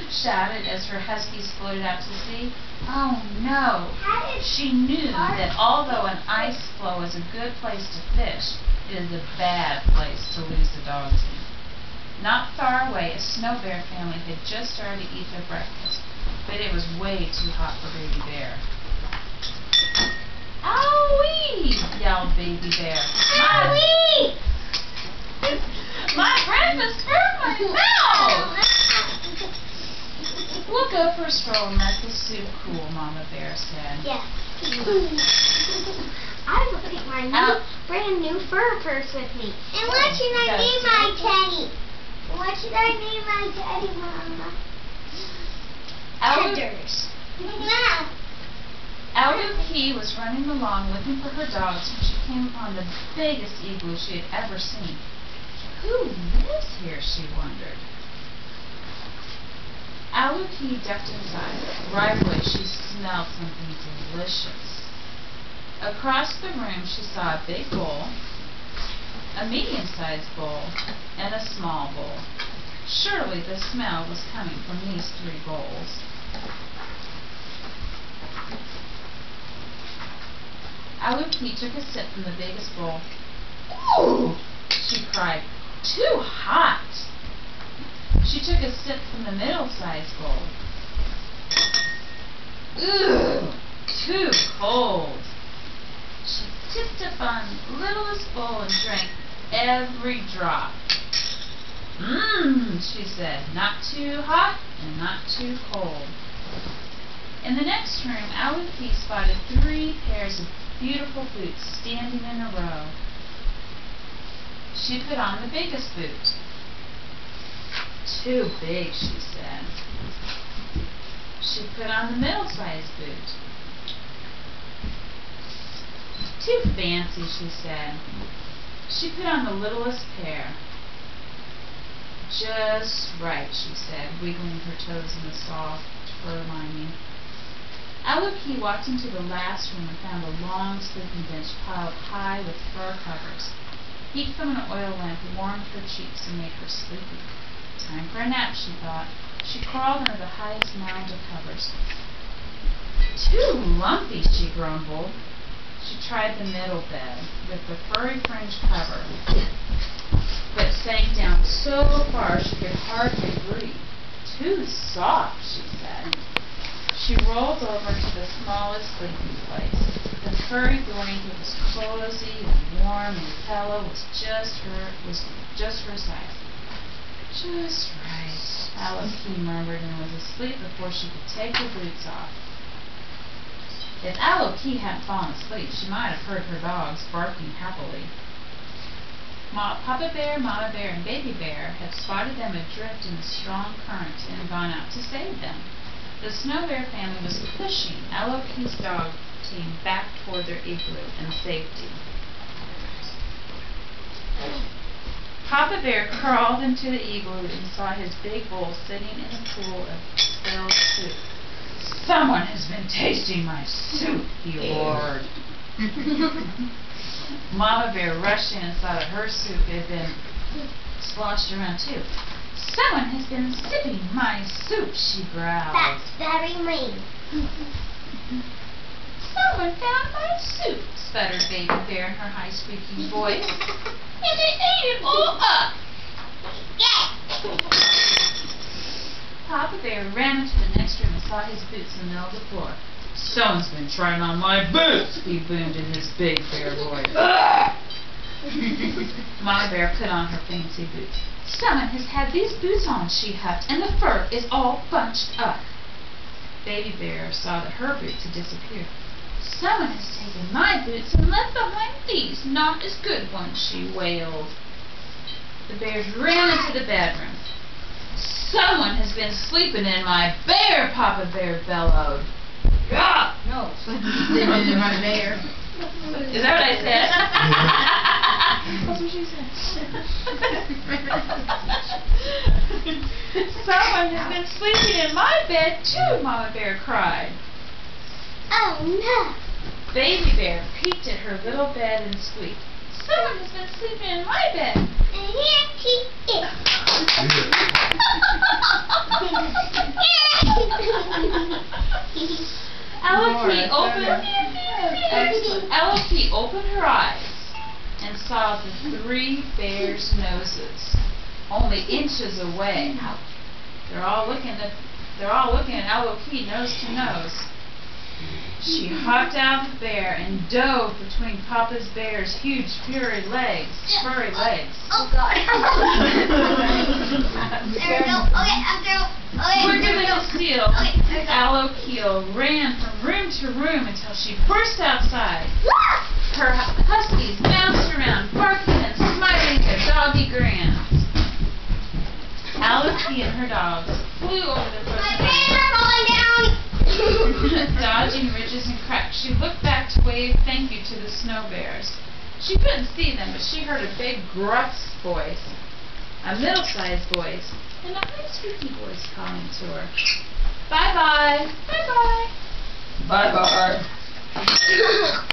shouted as her huskies floated out to sea. Oh no! She knew that although an ice floe is a good place to fish, it is a bad place to lose the dogs in. Not far away, a snow bear family had just started to eat their breakfast, but it was way too hot for Baby Bear. Owie! Yelled Baby Bear. Owie! My breakfast burned my mouth! We'll go for a stroll and let the soup cool, Mama Bear said. Yes. I will take my brand new fur purse with me. And what should I name my teddy? What should I name my teddy, Mama? Headers. Aloo was running along looking for her dogs when she came upon the biggest igloo she had ever seen. Who lives here, she wondered. Aloo ducked inside. Right away she smelled something delicious. Across the room she saw a big bowl, a medium-sized bowl, and a small bowl. Surely the smell was coming from these three bowls. Aloo took a sip from the biggest bowl. Ooh! She cried. Too hot! She took a sip from the middle-sized bowl. Ooh! Too cold! She tipped up on the littlest bowl and drank every drop. Mmm, she said. Not too hot and not too cold. In the next room, Aloo spotted 3 pairs of beautiful boots standing in a row. She put on the biggest boot. Too big, she said. She put on the middle-sized boot. Too fancy, she said. She put on the littlest pair. Just right, she said, wiggling her toes in the soft fur lining. Aloo walked into the last room and found a long sleeping bench piled high with fur covers. Heat from an oil lamp warmed her cheeks and made her sleepy. Time for a nap, she thought. She crawled under the highest mound of covers. Too lumpy, she grumbled. She tried the middle bed with the furry fringe cover, but sank down so far she could hardly breathe. Too soft, she said. She rolled over to the smallest sleeping place. The furry blanket was cozy and warm, and the pillow was just her size. Just right, Aloo murmured and was asleep before she could take her boots off. If Aloo hadn't fallen asleep, she might have heard her dogs barking happily. Papa Bear, Mama Bear, and Baby Bear had spotted them adrift in the strong current and gone out to save them. The Snow Bear family was pushing Aloo's dog team back toward their igloo in safety. Papa Bear crawled into the igloo and saw his big bowl sitting in a pool of spilled soup. Someone has been tasting my soup, he roared. Mama Bear rushed in and saw that her soup had been sloshed around too. Someone has been sipping my soup, she growled. That's very mean. Someone found my soup, sputtered Baby Bear in her high squeaky voice. And they ate it all up. Papa Bear ran into the next room and saw his boots in the middle of the floor. Someone's been trying on my boots, he boomed in his big bear voice. Mama Bear put on her fancy boots. Someone has had these boots on, she huffed, and the fur is all bunched up. Baby Bear saw that her boots had disappeared. Someone has taken my boots and left behind these not as good ones, she wailed. The bears ran into the bedroom. Someone has been sleeping in my bear, Papa Bear bellowed. Yeah. No, sleeping in my bear. Is that what I said? That's what she said. Someone has been sleeping in my bed too, Mama Bear cried. Oh no! Baby Bear peeked at her little bed and squeaked. Someone has been sleeping in my bed. And here she is. Aloe opened her eyes and saw the 3 bears' noses only inches away. They're all looking at Aloe nose to nose. She hopped out of the bear and dove between Papa's bear's huge furry legs. Oh God. There we go. Okay, I'm through. Okay. Quicker than a seal, Aloe ran from room to room until she burst outside. Her huskies bounced around, barking and smiling their doggy grins. Aloe and her dogs flew over the My frozen pants are falling down. dodging ridges and cracks. She looked back to wave thank you to the snow bears. She couldn't see them, but she heard a big gruff voice, a middle-sized voice, and a high squeaky voice calling to her. Bye-bye. Bye-bye. Bye-bye.